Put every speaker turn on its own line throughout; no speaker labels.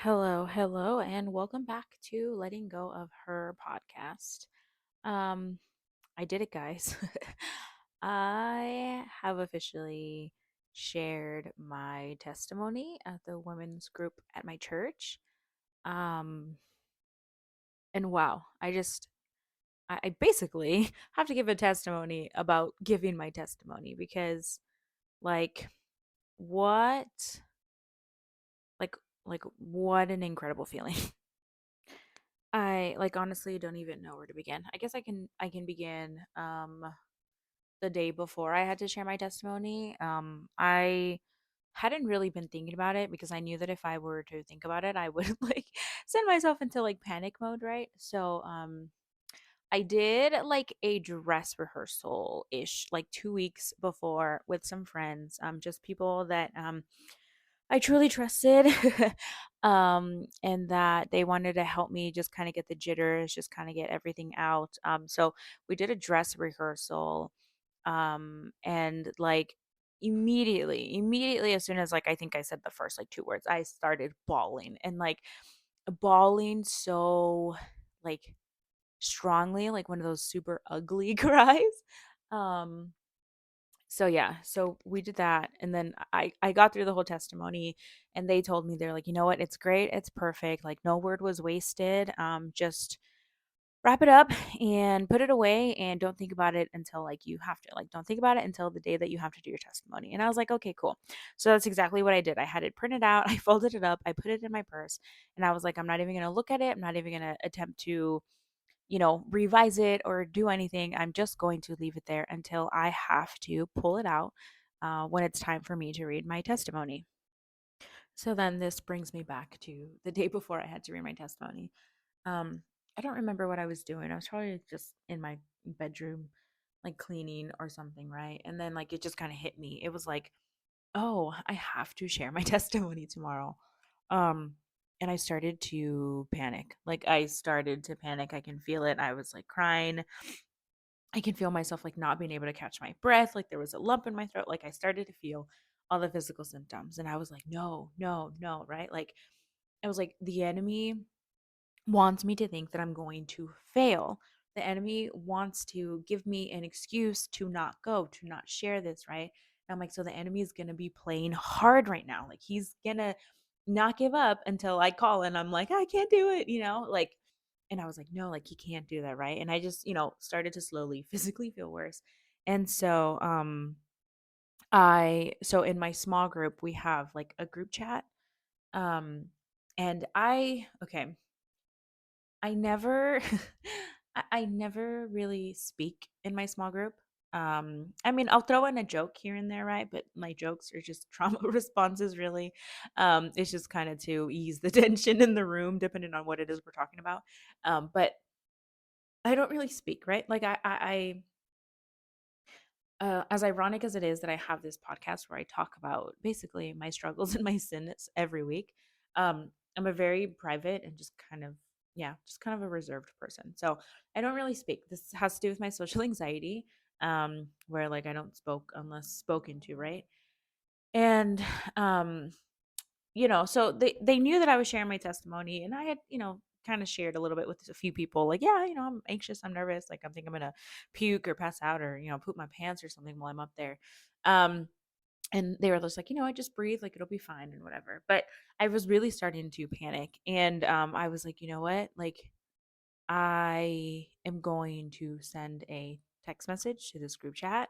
Hello, hello, and welcome back to Letting Go of Her podcast. Um, I did it, guys. I have officially shared my testimony at the women's group at my church. Um, and wow, I basically have to give a testimony about giving my testimony because, like, what, like, what an incredible feeling. I like honestly don't even know where to begin. I guess I can begin the day before I had to share my testimony. I hadn't really been thinking about it because I knew that if I were to think about it, I would like send myself into like panic mode, right? So I did like a dress rehearsal ish like 2 weeks before with some friends, just people that I truly trusted, and that they wanted to help me just kind of get the jitters, just kind of get everything out. So we did a dress rehearsal, and like immediately as soon as like I think I said the first like two words, I started bawling and like bawling so like strongly, like one of those super ugly cries. Um, so yeah, so we did that, and then I got through the whole testimony, and they told me, they're like, you know what, it's great, it's perfect, like no word was wasted. Just wrap it up and put it away, and don't think about it until like you have to, like don't think about it until the day that you have to do your testimony. And I was like, okay, cool. So that's exactly what I did. I had it printed out, I folded it up, I put it in my purse, and I was like, I'm not even gonna look at it. I'm not even gonna attempt to revise it or do anything. I'm just going to leave it there until I have to pull it out when it's time for me to read my testimony. So then this brings me back to the day before I had to read my testimony. Um, I don't remember what I was doing. I was probably just in my bedroom, like cleaning or something, right? And then like it just kind of hit me. It was like, oh, I have to share my testimony tomorrow. Um, and I started to panic. Like I started to panic. I can feel it. I was like crying. I can feel myself like not being able to catch my breath. Like there was a lump in my throat. Like I started to feel all the physical symptoms. And I was like, no, no, no, right? Like I was like, the enemy wants me to think that I'm going to fail. The enemy wants to give me an excuse to not go, to not share this, right? And I'm like, so the enemy is going to be playing hard right now. Like he's going to not give up until I call and I'm like, I can't do it, like, and I was like, no, like he can't do that, right? And I just, started to slowly physically feel worse. And so in my small group, we have like a group chat. Um, and okay, I never I never really speak in my small group. I mean, I'll throw in a joke here and there, right? But my jokes are just trauma responses, really. It's just kind of to ease the tension in the room, depending on what it is we're talking about. But I don't really speak, right? Like as ironic as it is that I have this podcast where I talk about basically my struggles and my sins every week, I'm a very private and just kind of, yeah, just kind of a reserved person. So I don't really speak. This has to do with my social anxiety, where like I don't spoke unless spoken to, right? And um, so they knew that I was sharing my testimony, and I had, kind of shared a little bit with a few people, like, yeah, I'm anxious, I'm nervous, like I'm thinking I'm gonna puke or pass out or, poop my pants or something while I'm up there. Um, and they were just like, I just breathe, like it'll be fine and whatever. But I was really starting to panic, and I was like, you know what, like I am going to send a text message to this group chat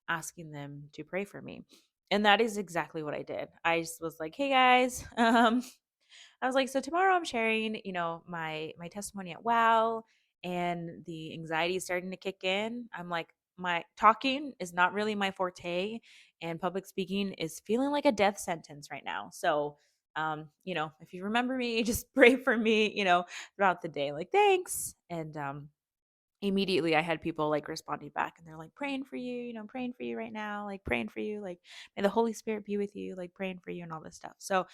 asking them to pray for me. And that is exactly what I did. I just was like, "Hey guys, I was like, so tomorrow I'm sharing, my testimony at WOW, and the anxiety is starting to kick in. I'm like, my talking is not really my forte, and public speaking is feeling like a death sentence right now. So, if you remember me, just pray for me, throughout the day. Like, thanks." And immediately I had people like responding back, and they're like, praying for you, praying for you right now, like praying for you, like may the Holy Spirit be with you, like praying for you and all this stuff. So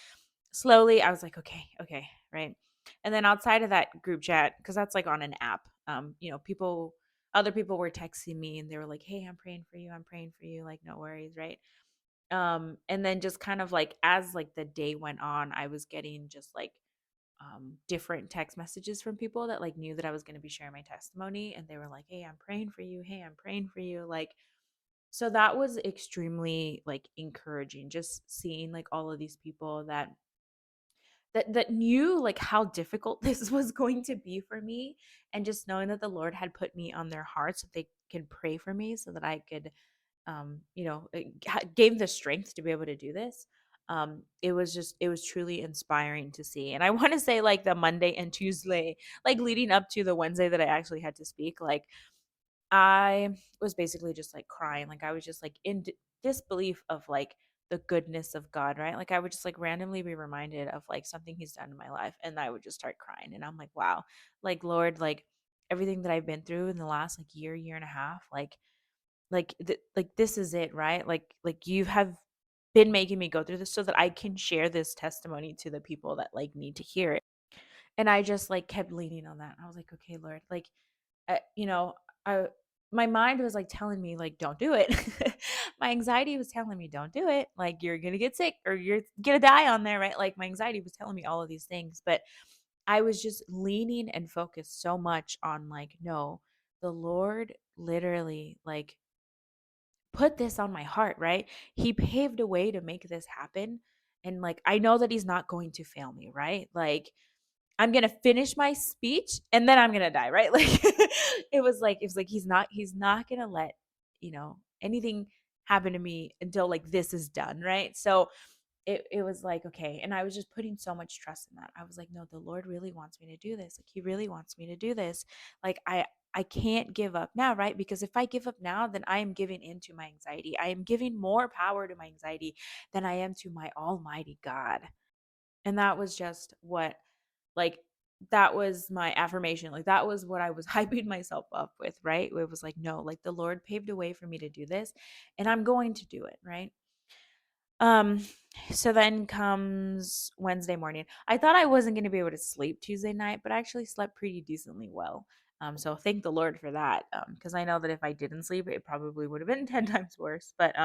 slowly I was like, okay, okay, right. And then outside of that group chat, because that's like on an app, other people were texting me, and they were like, hey, I'm praying for you, I'm praying for you, like no worries, right? And then just kind of like as like the day went on, I was getting just like different text messages from people that like knew that I was going to be sharing my testimony, and they were like, "Hey, I'm praying for you. Hey, I'm praying for you." Like, so that was extremely like encouraging, just seeing like all of these people that knew like how difficult this was going to be for me, and just knowing that the Lord had put me on their hearts so they could pray for me so that I could it gave the strength to be able to do this. It was truly inspiring to see. And I want to say like the Monday and Tuesday, like leading up to the Wednesday that I actually had to speak, like I was basically just like crying. Like I was just like in disbelief of like the goodness of God, right? Like I would just like randomly be reminded of like something he's done in my life, and I would just start crying. And I'm like, wow, like Lord, like everything that I've been through in the last like year and a half, like this is it, right? Like you have been making me go through this so that I can share this testimony to the people that like need to hear it. And I just like kept leaning on that. I was like, okay, Lord, like uh, you know, I my mind was like telling me like don't do it. My anxiety was telling me don't do it. Like you're going to get sick or you're going to die on there, right? Like my anxiety was telling me all of these things, but I was just leaning and focused so much on like no, the Lord literally like put this on my heart, right? He paved a way to make this happen. And like, I know that he's not going to fail me, right? Like, I'm going to finish my speech and then I'm going to die, right? Like, it was like, he's not going to let, anything happen to me until like this is done, right? So, it was like okay, and I was just putting so much trust in that. I was like no, the Lord really wants me to do this. Like he really wants me to do this. Like I can't give up now, right? Because if I give up now, then I am giving into my anxiety. I am giving more power to my anxiety than I am to my almighty God. And that was just what, like, that was my affirmation. Like that was what I was hyping myself up with, right? It was like no, like the Lord paved a way for me to do this, and I'm going to do it, right? Um, so then comes Wednesday morning. I thought I wasn't going to be able to sleep Tuesday night, but I actually slept pretty decently well. So thank the Lord for that. Because I know that if I didn't sleep, it probably would have been 10 times worse. But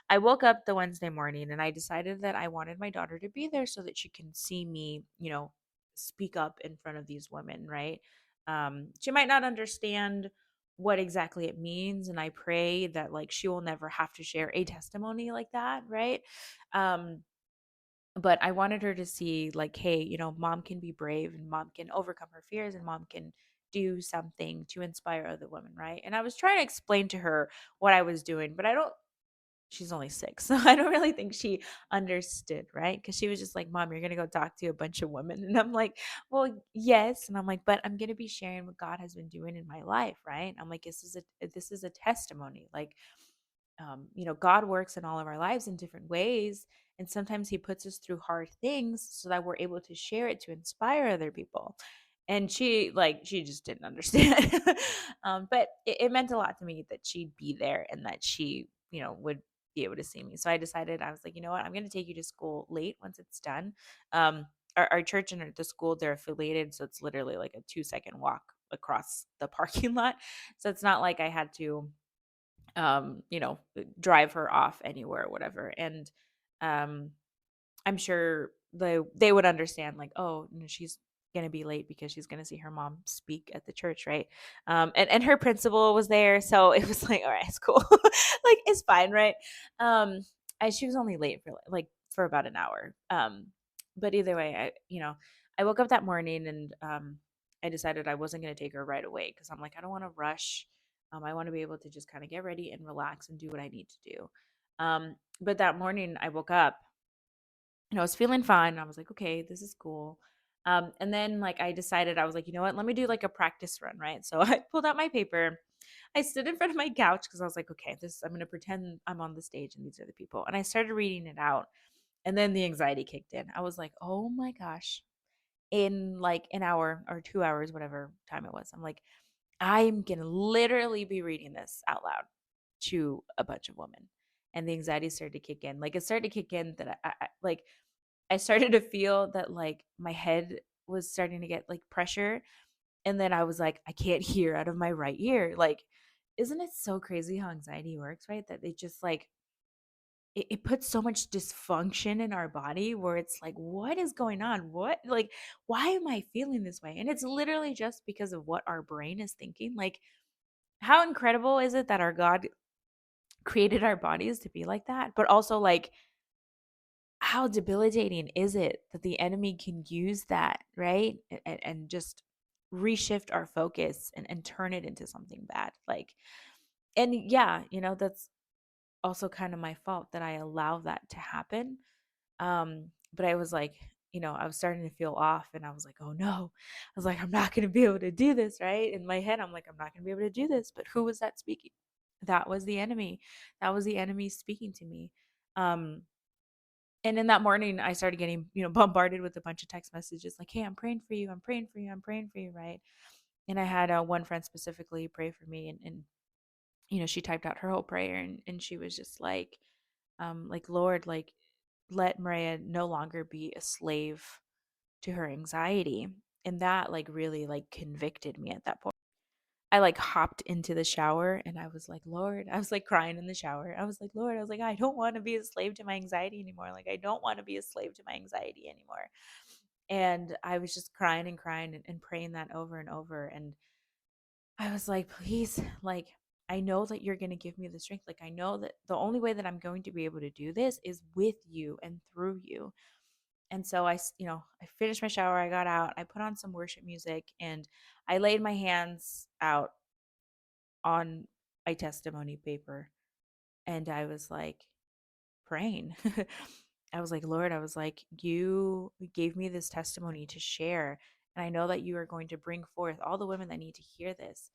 I woke up the Wednesday morning and I decided that I wanted my daughter to be there so that she can see me, speak up in front of these women, right? She might not understand what exactly it means, and I pray that like she will never have to share a testimony like that, right? Um but I wanted her to see like hey, mom can be brave and mom can overcome her fears and mom can do something to inspire other women, right? And I was trying to explain to her what I was doing, but I don't she's only 6, so I don't really think she understood, right? Because she was just like, "Mom, you're gonna go talk to a bunch of women," and I'm like, "Well, yes," and I'm like, "But I'm gonna be sharing what God has been doing in my life, right?" I'm like, this is a testimony, like, God works in all of our lives in different ways, and sometimes He puts us through hard things so that we're able to share it to inspire other people. And she just didn't understand. But it meant a lot to me that she'd be there and that she would be able to see me. So I decided, I was like, you know what, I'm going to take you to school late once it's done. Our church and the school, they're affiliated, so it's literally like a 2-second walk across the parking lot. So it's not like I had to drive her off anywhere or whatever. And um I'm sure they would understand like, oh, she's gonna be late because she's gonna see her mom speak at the church, right? And her principal was there, so it was like, all right, it's cool. Like it's fine, right? She was only late for about an hour. But either way, I woke up that morning and I decided I wasn't gonna take her right away because I'm like, I don't want to rush. I want to be able to just kind of get ready and relax and do what I need to do. But that morning I woke up and I was feeling fine. I was like, okay, this is cool. And then like I decided, I was like, you know what, let me do like a practice run, right? So I pulled out my paper. I stood in front of my couch because I was like, okay, I'm gonna pretend I'm on the stage and these are the people. And I started reading it out. And then the anxiety kicked in. I was like, oh my gosh. In like an hour or 2 hours, whatever time it was, I'm like, I'm gonna literally be reading this out loud to a bunch of women. And the anxiety started to kick in. Like it started to kick in that I started to feel that like my head was starting to get like pressure. And then I was like, I can't hear out of my right ear. Like, isn't it so crazy how anxiety works, right? That they just like it puts so much dysfunction in our body where it's like, what is going on? What, like, why am I feeling this way? And it's literally just because of what our brain is thinking. Like, how incredible is it that our God created our bodies to be like that? But also, like, how debilitating is it that the enemy can use that, right? And just reshift our focus and turn it into something bad. Like, and yeah, that's also kind of my fault that I allow that to happen. But I was like, I was starting to feel off and I was like, oh no. I was like, I'm not going to be able to do this, right? In my head, I'm like, I'm not going to be able to do this. But who was that speaking? That was the enemy. That was the enemy speaking to me. Um, and in that morning, I started getting, bombarded with a bunch of text messages like, hey, I'm praying for you. I'm praying for you. I'm praying for you, right? And I had one friend specifically pray for me. And she typed out her whole prayer and she was just like, Lord, like, let Maria no longer be a slave to her anxiety. And that like really like convicted me at that point. I like hopped into the shower and I was like, Lord, I was like crying in the shower. I was like, Lord, I was like, I don't want to be a slave to my anxiety anymore. Like, I don't want to be a slave to my anxiety anymore. And I was just crying and crying and praying that over and over. And I was like, please, like, I know that you're going to give me the strength. Like, I know that the only way that I'm going to be able to do this is with you and through you. And so I finished my shower, I got out, I put on some worship music, and I laid my hands out on my testimony paper. And I was like praying. I was like, Lord, I was like, you gave me this testimony to share. And I know that you are going to bring forth all the women that need to hear this.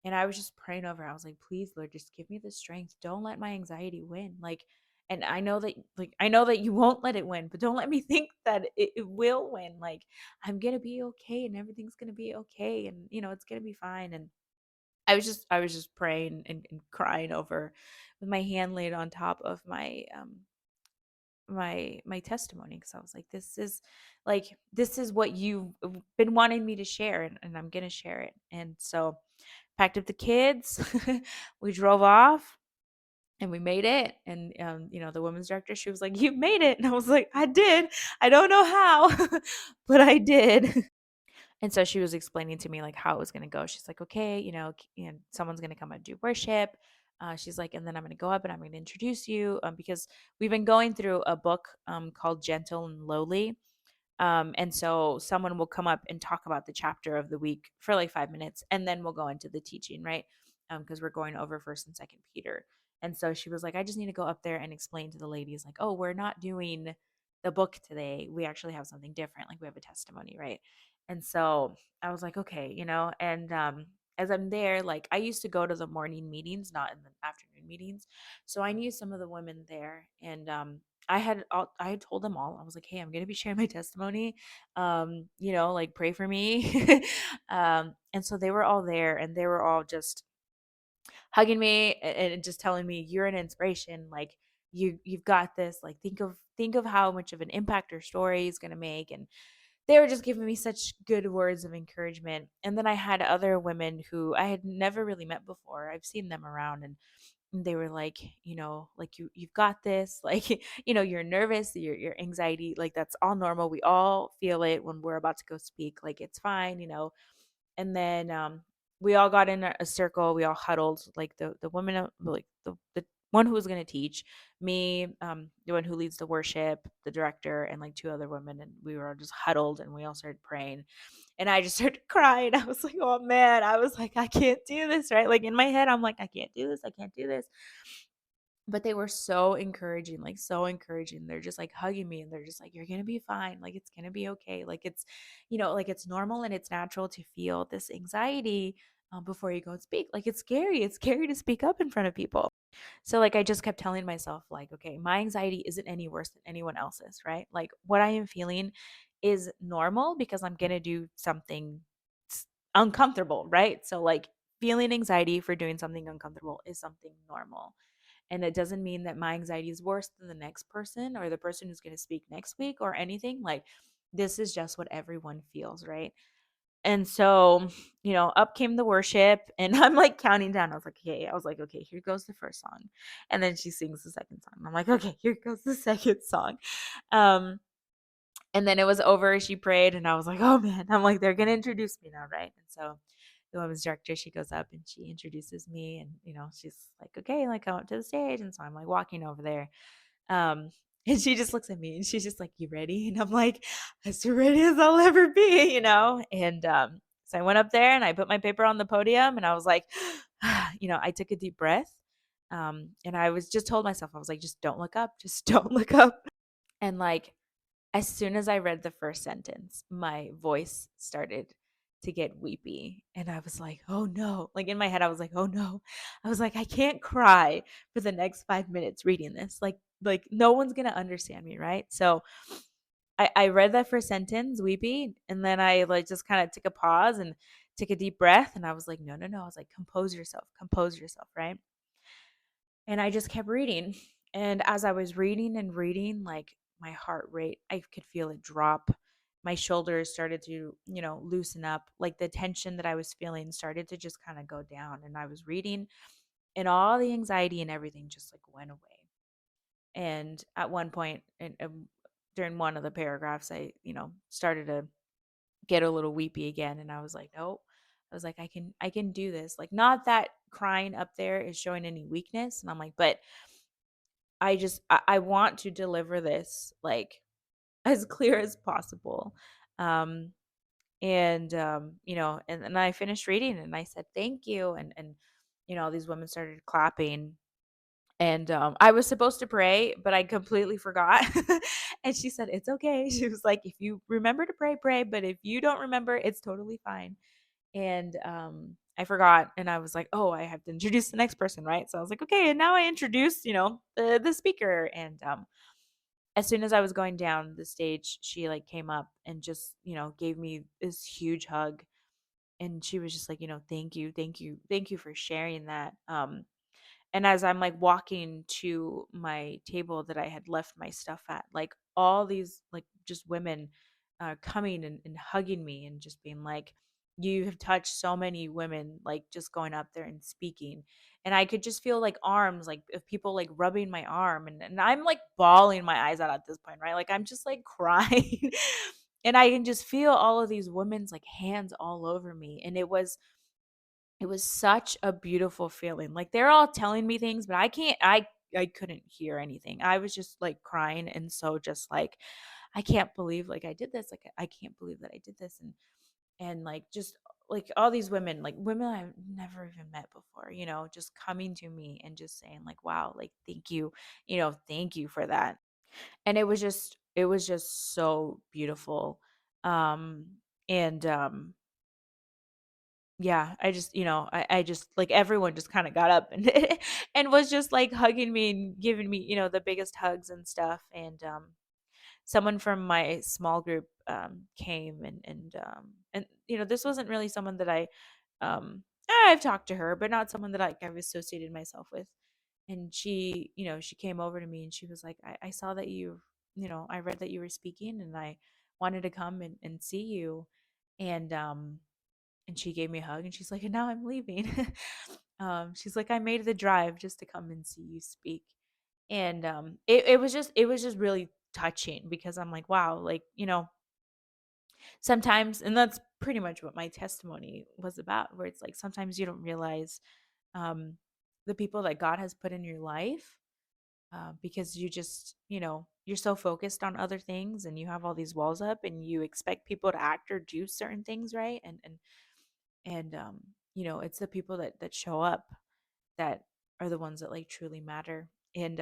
And I was just praying over. I was like, please, Lord, just give me the strength. Don't let my anxiety win. Like, and I know that you won't let it win, but don't let me think that it will win. Like, I'm gonna be okay and everything's gonna be okay and it's gonna be fine. And I was just praying and crying over with my hand laid on top of my testimony because I was like, this is what you've been wanting me to share and I'm gonna share it. And so packed up the kids. We drove off and we made it. And, the women's director, she was like, you made it. And I was like, I did. I don't know how, but I did. And so she was explaining to me like how it was going to go. She's like, okay, someone's going to come and do worship. She's like, and then I'm going to go up and I'm going to introduce you because we've been going through a book called Gentle and Lowly. And so someone will come up and talk about the chapter of the week for like 5 minutes, and then we'll go into the teaching, right? Because we're going over First and Second Peter. And so she was like, I just need to go up there and explain to the ladies, like, oh, we're not doing the book today. We actually have something different. Like we have a testimony, right? And so I was like, okay, and as I'm there, like I used to go to the morning meetings, not in the afternoon meetings. So I knew some of the women there, and I had told them all. I was like, "Hey, I'm going to be sharing my testimony. Like pray for me." And so they were all there and they were all just hugging me and just telling me, "You're an inspiration. Like you've got this. Like think of how much of an impact your story is going to make." And they were just giving me such good words of encouragement. And then I had other women who I had never really met before. I've seen them around, and they were like, like you've got this, like you're nervous, your anxiety, like that's all normal, we all feel it when we're about to go speak, like it's fine. And then we all got in a circle, we all huddled, like the woman, like the one who was going to teach me, the one who leads the worship, the director, and like two other women, and we were all just huddled and we all started praying. And I just started crying. I was like, oh man, I was like, I can't do this, right? Like in my head, I'm like, I can't do this. I can't do this. But they were so encouraging, like so encouraging. They're just like hugging me and they're just like, you're going to be fine. Like it's going to be okay. Like like it's normal and it's natural to feel this anxiety before you go and speak. Like it's scary. It's scary to speak up in front of people. So like I just kept telling myself like, okay, my anxiety isn't any worse than anyone else's, right? Like what I am feeling is normal because I'm going to do something uncomfortable, right? So like feeling anxiety for doing something uncomfortable is something normal. And it doesn't mean that my anxiety is worse than the next person or the person who's going to speak next week or anything. Like this is just what everyone feels, right? And so, up came the worship, and I'm like counting down. I was like, okay, here goes the first song. And then she sings the second song. I'm like, okay, here goes the second song. Um, and then it was over. She prayed, and I was like, oh man, I'm like, they're going to introduce me now, right? And so the women's director, she goes up and she introduces me, and, she's like, okay, like come up to the stage. And so I'm like walking over there. Um, and she just looks at me and she's just like, you ready? And I'm like, as ready as I'll ever be. And so I went up there and I put my paper on the podium and I was like, I took a deep breath. And I was just told myself, I was like, just don't look up, just don't look up. And like, as soon as I read the first sentence, my voice started to get weepy. And I was like, oh no. Like in my head, I was like, oh no. I was like, I can't cry for the next 5 minutes reading this. Like no one's gonna understand me, right? So I read that first sentence, weepy, and then I like just kind of took a pause and took a deep breath. And I was like, no, no, no. I was like, compose yourself, right? And I just kept reading. And as I was reading and reading, like my heart rate, I could feel it drop. My shoulders started to, loosen up. Like the tension that I was feeling started to just kind of go down. And I was reading, and all the anxiety and everything just like went away. And at one point, during one of the paragraphs, I, started to get a little weepy again. And I was like, nope. I was like, I can do this. Like, not that crying up there is showing any weakness. And I'm like, but I want to deliver this like as clear as possible. Um, and I finished reading and I said, thank you. And, all these women started clapping. And I was supposed to pray, but I completely forgot. And she said, it's okay. She was like, if you remember to pray, pray. But if you don't remember, it's totally fine. And I forgot, and I was like, oh, I have to introduce the next person, right? So I was like, okay, and now I introduced, the speaker. And as soon as I was going down the stage, she like came up and just, gave me this huge hug. And she was just like, thank you, thank you, thank you for sharing that. And as I'm like walking to my table that I had left my stuff at, like all these like just women coming and hugging me and just being like, you have touched so many women, like just going up there and speaking. And I could just feel like arms, like of people like rubbing my arm. And I'm like bawling my eyes out at this point, right? Like I'm just like crying. And I can just feel all of these women's like hands all over me. And it was such a beautiful feeling. Like they're all telling me things, but I couldn't hear anything. I was just like crying and so just like I can't believe like I did this. Like I can't believe that I did this. And like just like all these women, like women I've never even met before, just coming to me and just saying like, wow, like thank you, thank you for that. And it was just so beautiful. Um and Yeah, I just, I just like everyone just kind of got up and and was just like hugging me and giving me, the biggest hugs and stuff. And someone from my small group came and this wasn't really someone that I've talked to her, but not someone that I've associated myself with. And she came over to me and she was like, I saw that I read that you were speaking and I wanted to come and see you. And she gave me a hug and she's like, and now I'm leaving. She's like, I made the drive just to come and see you speak. And it was just really touching because I'm like, wow, like, sometimes, and that's pretty much what my testimony was about, where it's like sometimes you don't realize um, the people that God has put in your life because you just, you're so focused on other things and you have all these walls up and you expect people to act or do certain things, right? And it's the people that show up that are the ones that like truly matter. And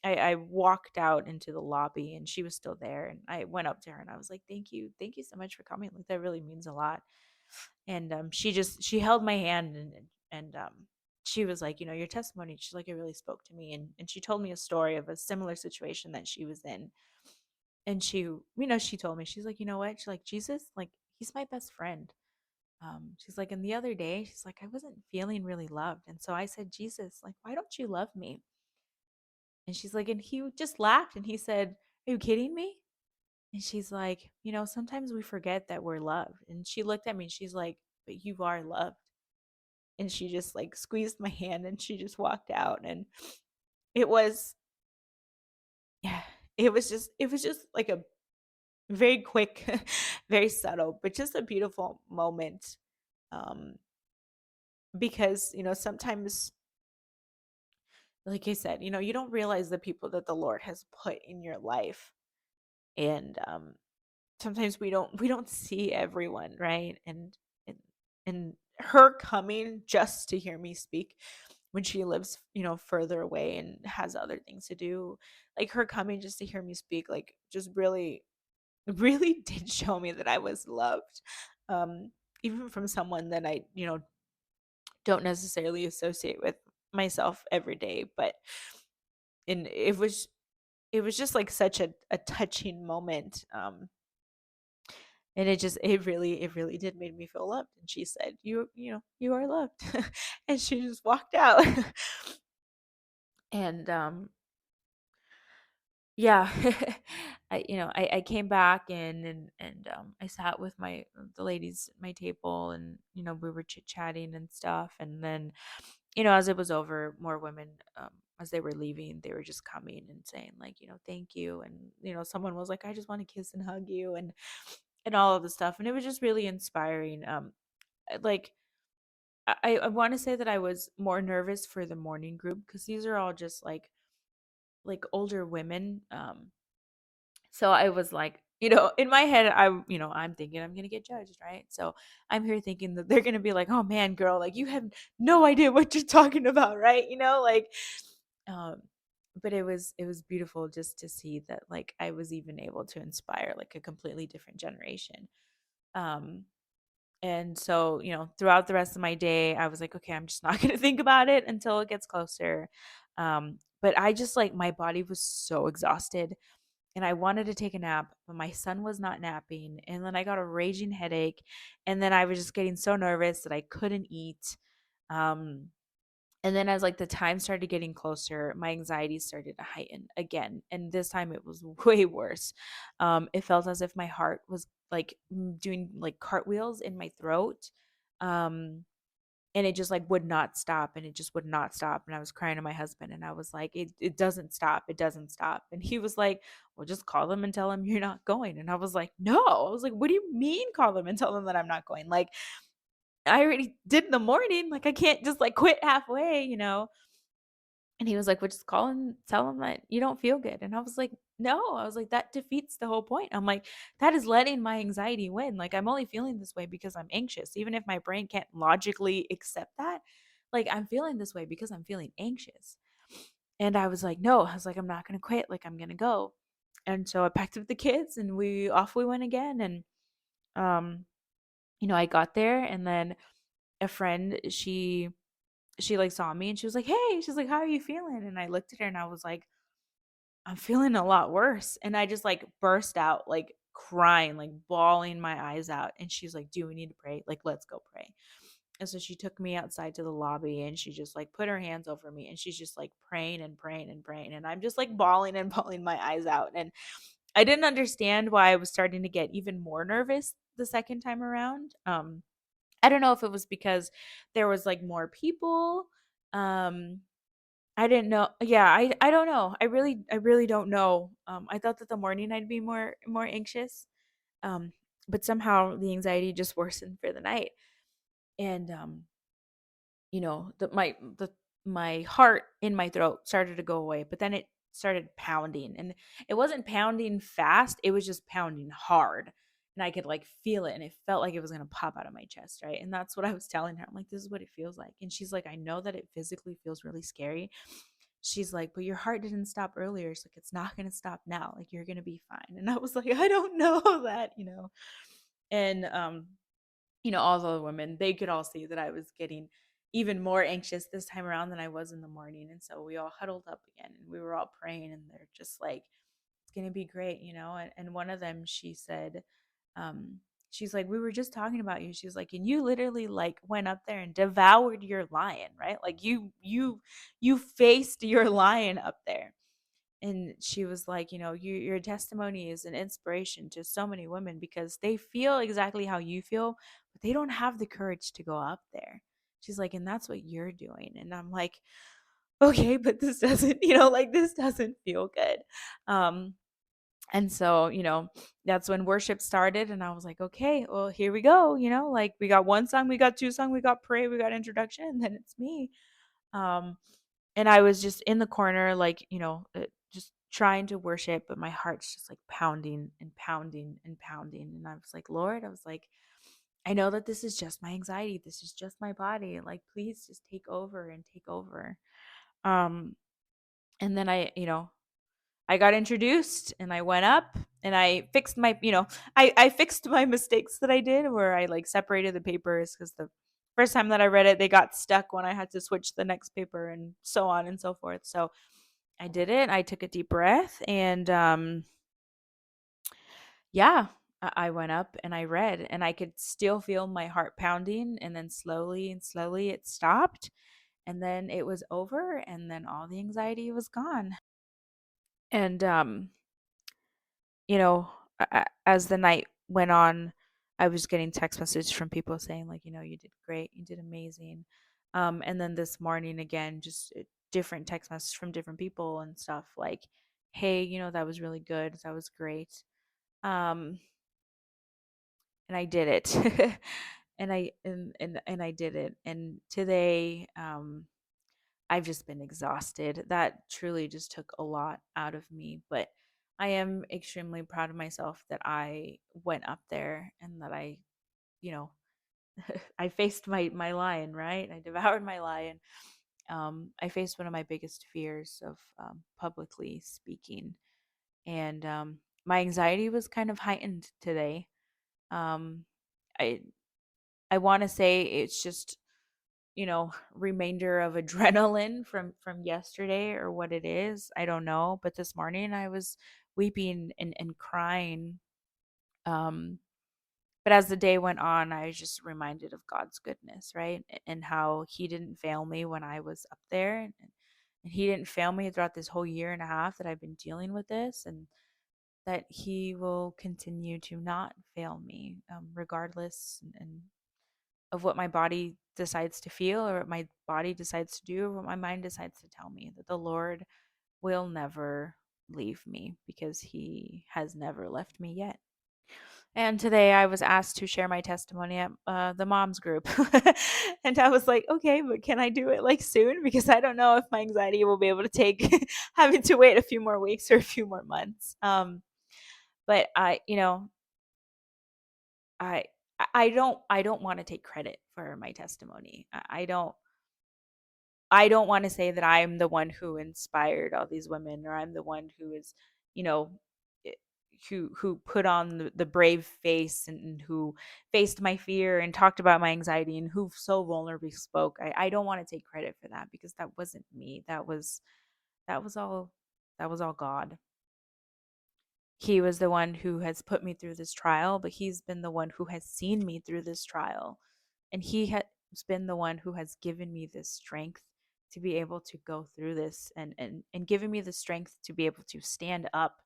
I walked out into the lobby and she was still there, and I went up to her and I was like, thank you so much for coming, like that really means a lot. And she held my hand, and she was like, your testimony, she's like, it really spoke to me. And she told me a story of a similar situation that she was in. And she told me, she's like, you know what, she's like, Jesus, like he's my best friend. She's like, and the other day, she's like, I wasn't feeling really loved. And so I said, Jesus, like, why don't you love me? And she's like, and he just laughed and he said, are you kidding me? And she's like, sometimes we forget that we're loved. And she looked at me and she's like, but you are loved. And she just like squeezed my hand and she just walked out. And it was, yeah, it was just like a very quick, very subtle, but just a beautiful moment. Um, because, sometimes, like I said, you don't realize the people that the Lord has put in your life. And sometimes we don't see everyone, right? And and her coming just to hear me speak when she lives, further away and has other things to do, like her coming just to hear me speak, like just really really did show me that I was loved. um Even from someone that I, don't necessarily associate with myself every day. But and it was just like such a touching moment. And it really did make me feel loved. And she said, you are loved. And she just walked out. And yeah. I came back in, and I sat with the ladies at my table, and we were chit chatting and stuff. And then, as it was over, more women, as they were leaving, they were just coming and saying, like, thank you. And someone was like, I just want to kiss and hug you, and all of the stuff. And it was just really inspiring. Like, I want to say that I was more nervous for the morning group, because these are all just like older women. So I was like, in my head, I'm thinking I'm gonna get judged, right? So I'm here thinking that they're gonna be like, oh man, girl, like you have no idea what you're talking about, right? Like, um, but it was beautiful just to see that, like, I was even able to inspire like a completely different generation. Um, and so, throughout the rest of my day, I was like, okay, I'm just not gonna think about it until it gets closer. But I just, like, my body was so exhausted and I wanted to take a nap, but my son was not napping. And then I got a raging headache. And then I was just getting so nervous that I couldn't eat. Um, and then as like the time started getting closer, my anxiety started to heighten again. And this time it was way worse. It felt as if my heart was like doing like cartwheels in my throat. Um, and it just like would not stop, and it just would not stop. And I was crying to my husband, and I was like, it doesn't stop, it doesn't stop. And he was like, well, just call them and tell them you're not going. And I was like, no. I was like, what do you mean call them and tell them that I'm not going? Like, I already did in the morning, like I can't just like quit halfway. And he was like, well, just call and tell them that you don't feel good. And I was like, no. I was like, that defeats the whole point. I'm like, that is letting my anxiety win. Like, I'm only feeling this way because I'm anxious. Even if my brain can't logically accept that, like, I'm feeling this way because I'm feeling anxious. And I was like, no. I was like, I'm not going to quit. Like, I'm going to go. And so I packed up the kids and we went again. And, um, I got there, and then a friend, she like saw me and she was like, hey, she's like, how are you feeling? And I looked at her and I was like, I'm feeling a lot worse. And I just like burst out, like crying, like bawling my eyes out. And she's like, do we need to pray? Like, let's go pray. And so she took me outside to the lobby and she just like put her hands over me and she's just like praying and praying and praying. And I'm just like bawling and bawling my eyes out. And I didn't understand why I was starting to get even more nervous the second time around. I don't know if it was because there was like more people. Um, I didn't know. Yeah, I don't know. I really don't know. I thought that the morning I'd be more anxious. Um, but somehow the anxiety just worsened for the night. And my heart in my throat started to go away, but then it started pounding, and it wasn't pounding fast, it was just pounding hard. And I could like feel it, and it felt like it was going to pop out of my chest, right? And that's what I was telling her. I'm like, this is what it feels like. And she's like, I know that it physically feels really scary. She's like, but your heart didn't stop earlier. She's like, it's not going to stop now. Like, you're going to be fine. And I was like, I don't know that. And all the women, they could all see that I was getting even more anxious this time around than I was in the morning. And so we all huddled up again and we were all praying, and they're just like, it's going to be great. And one of them, she said, she's like, we were just talking about you. She's like, and you literally like went up there and devoured your lion, right? Like you faced your lion up there. And she was like, your testimony is an inspiration to so many women because they feel exactly how you feel, but they don't have the courage to go up there. She's like, and that's what you're doing. And I'm like, okay, but this doesn't, like this doesn't feel good. Um, and so, that's when worship started. And I was like, okay, well, here we go. Like we got one song, we got two song, we got pray, we got introduction, and then it's me. Um, and I was just in the corner, like, just trying to worship, but my heart's just like pounding and pounding and pounding. And I was like, Lord, I was like, I know that this is just my anxiety. This is just my body. Like, please just take over and take over. Um, and then I got introduced and I went up and I fixed I fixed my mistakes that I did where I like separated the papers because the first time that I read it, they got stuck when I had to switch the next paper and so on and so forth. So I did it. I took a deep breath and yeah, I went up and I read and I could still feel my heart pounding and then slowly and slowly it stopped and then it was over and then all the anxiety was gone. And you know, as the night went on, I was getting text messages from people saying like, you did great, you did amazing. And then this morning again, just different text messages from different people and stuff like, hey, that was really good, that was great. Um, and I did it, and I did it. And today, I've just been exhausted. That truly just took a lot out of me, but I am extremely proud of myself that I went up there and that you know, I faced my lion, right? I devoured my lion. I faced one of my biggest fears of publicly speaking, and my anxiety was kind of heightened today. Um, I I want to say it's just remainder of adrenaline from yesterday or what it is. I don't know. But this morning I was weeping and crying. Um, but as the day went on, I was just reminded of God's goodness, right? And how He didn't fail me when I was up there. And He didn't fail me throughout this whole year and a half that I've been dealing with this. And that He will continue to not fail me, regardless and of what my body decides to feel or what my body decides to do or what my mind decides to tell me, that the Lord will never leave me because He has never left me yet. And today I was asked to share my testimony at the moms group. And I was like, okay, but can I do it like soon? Because I don't know if my anxiety will be able to take having to wait a few more weeks or a few more months. But I I don't want to take credit for my testimony. I don't want to say that I'm the one who inspired all these women or I'm the one who is, you know, eh, who put on the brave face and who faced my fear and talked about my anxiety and who so vulnerably spoke. I don't want to take credit for that because that wasn't me. That was all God. He was the one who has put me through this trial, but he's been the one who has seen me through this trial. And he has been the one who has given me this strength to be able to go through this and given me the strength to be able to stand up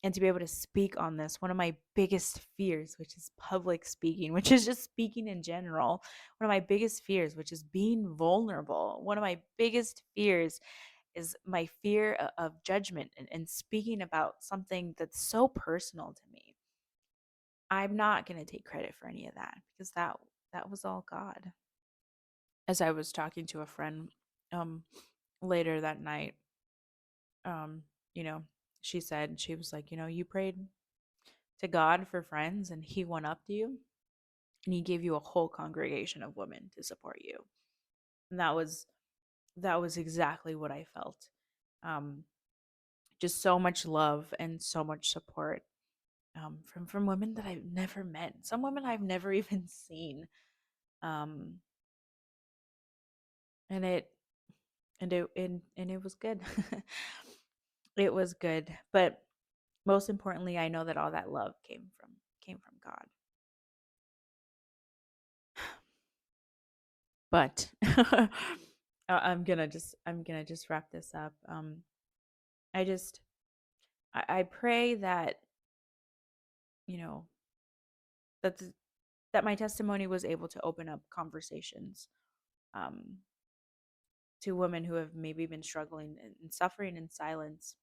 and to be able to speak on this. One of my biggest fears, which is public speaking, which is just speaking in general. One of my biggest fears, which is being vulnerable. One of my biggest fears is my fear of judgment and speaking about something that's so personal to me. I'm not going to take credit for any of that because that was all God. As I was talking to a friend um later that night, um you know, she was like, you prayed to God for friends and he went up to you and he gave you a whole congregation of women to support you. And that was exactly what I felt. Um just so much love and so much support from women that I've never met, some women I've never even seen, um, and it was good. It was good, but most importantly, I know that all that love came from God. But I'm gonna just wrap this up. I just I pray that, you know, that that my testimony was able to open up conversations um, to women who have maybe been struggling and suffering in silence,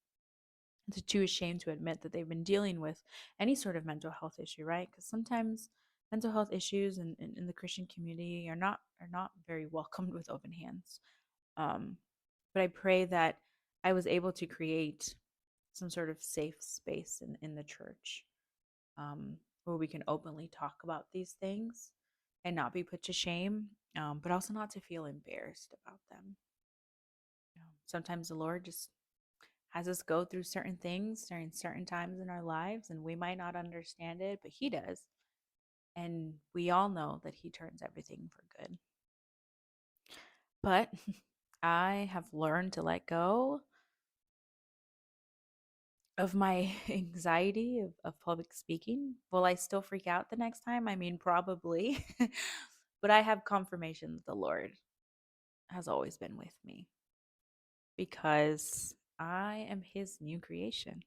too ashamed to admit that they've been dealing with any sort of mental health issue, right? Because sometimes mental health issues in the Christian community are not very welcomed with open hands. Um, but I pray that I was able to create some sort of safe space in the church, where we can openly talk about these things and not be put to shame, but also not to feel embarrassed about them. Sometimes the Lord just has us go through certain things during certain times in our lives, and we might not understand it, but He does. And we all know that He turns everything for good. But I have learned to let go of my anxiety of public speaking. Will I still freak out the next time? I mean, probably. But I have confirmation that the Lord has always been with me because I am His new creation.